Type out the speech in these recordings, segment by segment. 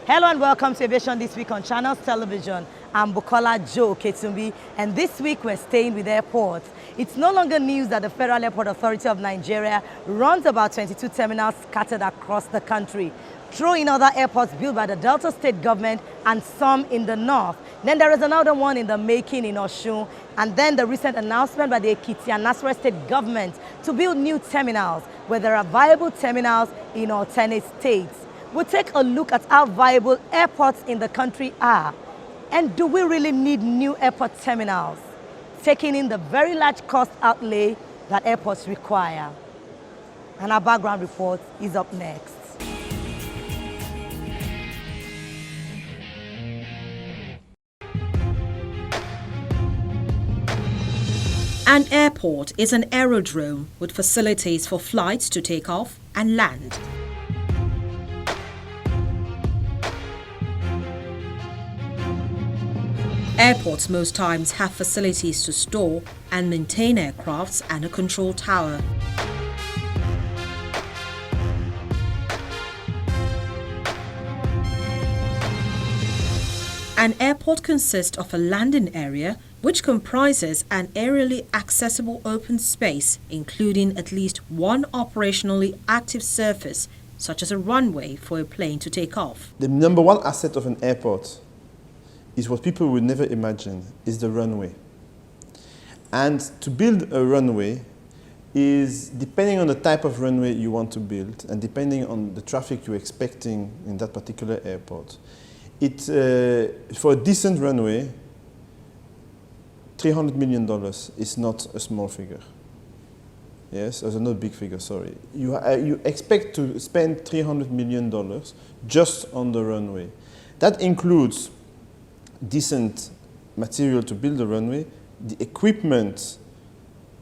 Hello and welcome to Aviation This Week on Channels Television. I'm Bukola Joe Ketumbi, and this week we're staying with airports. It's no longer news that the Federal Airport Authority of Nigeria runs about 22 terminals scattered across the country. Throw in other airports built by the Delta State government and some in the north. Then there is another one in the making in Osun, and then the recent announcement by the Ekiti and Nasarawa State government to build new terminals where there are viable terminals in alternate states. We'll take a look at how viable airports in the country are. And do we really need new airport terminals, taking in the very large cost outlay that airports require? And our background report is up next. An airport is an aerodrome with facilities for flights to take off and land. Airports most times have facilities to store and maintain aircrafts and a control tower. An airport consists of a landing area which comprises an aerially accessible open space, including at least one operationally active surface, such as a runway for a plane to take off. The number one asset of an airport is what people would never imagine, is the runway. And to build a runway is, depending on the type of runway you want to build and depending on the traffic you're expecting in that particular airport, for a decent runway, $300 million is not a small figure. Yes, it's not a big figure, sorry. You expect to spend $300 million just on the runway. That includes decent material to build the runway, the equipment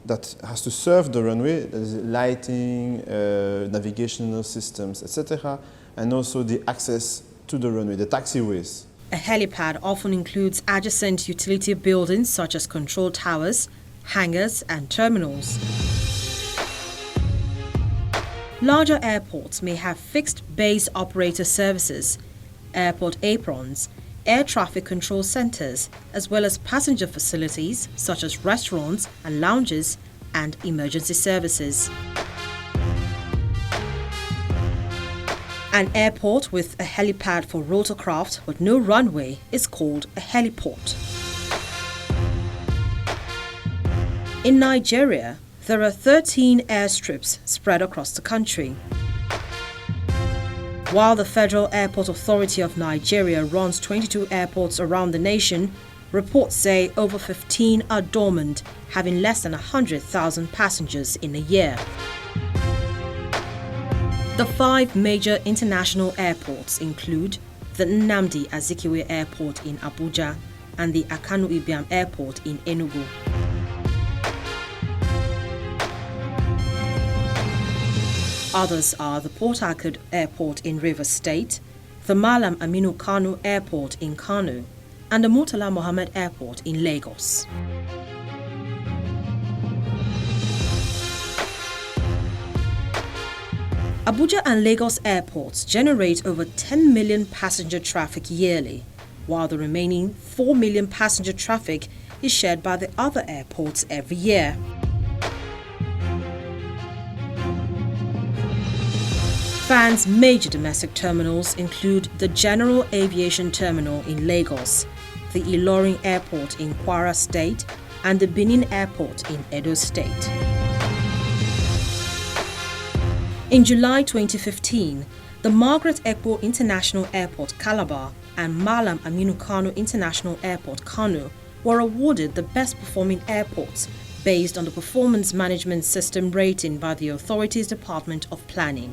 that has to serve the runway, that is lighting, navigational systems, etc., and also the access to the runway, the taxiways. A helipad often includes adjacent utility buildings such as control towers, hangars, and terminals. Larger airports may have fixed base operator services, airport aprons, air traffic control centers, as well as passenger facilities such as restaurants and lounges and emergency services. An airport with a helipad for rotorcraft with no runway is called a heliport. In Nigeria, there are 13 airstrips spread across the country. While the Federal Airport Authority of Nigeria runs 22 airports around the nation, reports say over 15 are dormant, having less than 100,000 passengers in a year. The 5 major international airports include the Nnamdi Azikiwe Airport in Abuja and the Akanu Ibiam Airport in Enugu. Others are the Port Harcourt Airport in Rivers State, the Malam Aminu Kano Airport in Kano, and the Murtala Mohammed Airport in Lagos. Abuja and Lagos airports generate over 10 million passenger traffic yearly, while the remaining 4 million passenger traffic is shared by the other airports every year. FAAN's major domestic terminals include the General Aviation Terminal in Lagos, the Ilorin Airport in Kwara State, and the Benin Airport in Edo State. In July 2015, the Margaret Ekpo International Airport Calabar and Malam Aminu Kano International Airport Kano were awarded the best performing airports based on the Performance Management System rating by the authority's Department of Planning.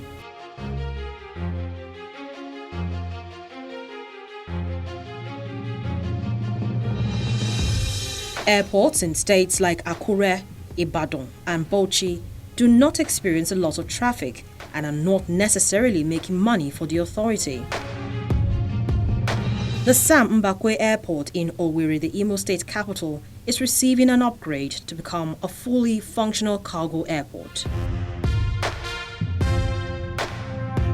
Airports in states like Akure, Ibadan, and Bauchi do not experience a lot of traffic and are not necessarily making money for the authority. The Sam Mbakwe Airport in Owerri, the Imo State capital, is receiving an upgrade to become a fully functional cargo airport.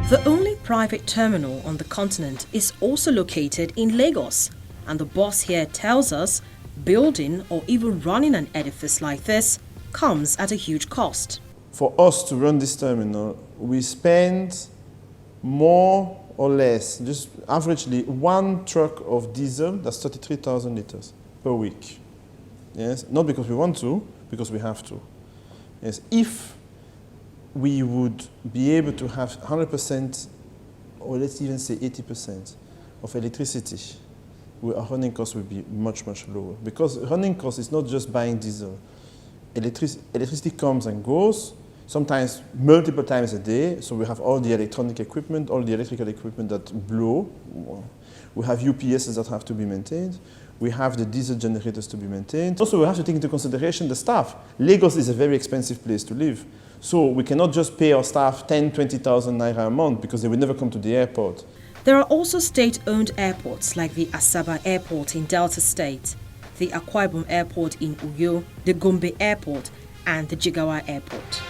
The only private terminal on the continent is also located in Lagos, and the boss here tells us building or even running an edifice like this comes at a huge cost. For us to run this terminal, we spend more or less, just averagely, one truck of diesel, that's 33,000 liters per week. Yes, not because we want to, because we have to. Yes, if we would be able to have 100%, or let's even say 80% of electricity, our running costs would be much, much lower. Because running cost is not just buying diesel. Electricity comes and goes, sometimes multiple times a day. So we have all the electronic equipment, all the electrical equipment that blow. We have UPSs that have to be maintained. We have the diesel generators to be maintained. Also, we have to take into consideration the staff. Lagos is a very expensive place to live. So we cannot just pay our staff 10, 20,000 naira a month because they will never come to the airport. There are also state-owned airports like the Asaba Airport in Delta State, the Akwa Ibom Airport in Uyo, the Gombe Airport, and the Jigawa Airport.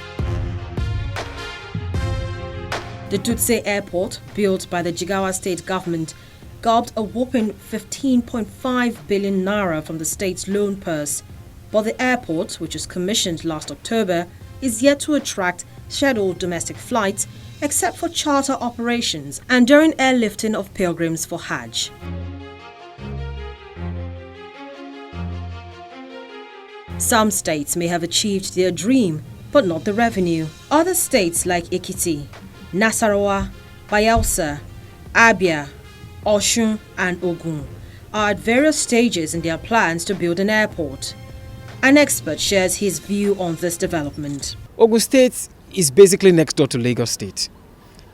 The Dutse Airport, built by the Jigawa state government, gulped a whopping 15.5 billion naira from the state's loan purse. But the airport, which was commissioned last October, is yet to attract scheduled domestic flights except for charter operations and during airlifting of pilgrims for Hajj. Some states may have achieved their dream, but not the revenue. Other states like Ekiti, Nasarawa, Bayelsa, Abia, Osun and Ogun are at various stages in their plans to build an airport. An expert shares his view on this development. Ogun State is basically next door to Lagos State.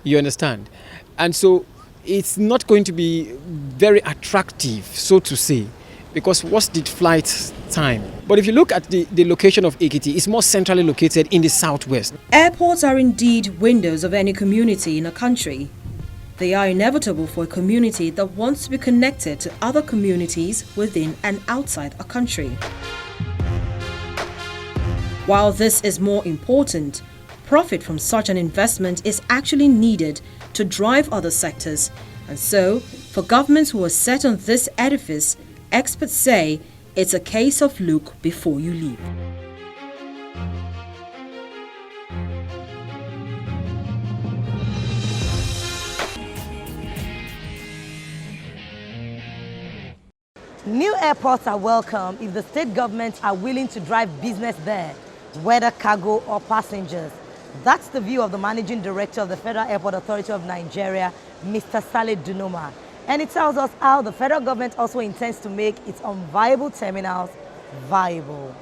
You understand? And so it's not going to be very attractive, so to say, because what's the flight time? But if you look at the location of Ekiti, it's more centrally located in the southwest. Airports are indeed windows of any community in a country. They are inevitable for a community that wants to be connected to other communities within and outside a country. While this is more important, profit from such an investment is actually needed to drive other sectors. And so, for governments who are set on this edifice, experts say it's a case of look before you leap. New airports are welcome if the state governments are willing to drive business there, whether cargo or passengers. That's the view of the Managing Director of the Federal Airport Authority of Nigeria, Mr. Saleh Dunoma. And it tells us how the federal government also intends to make its unviable terminals viable.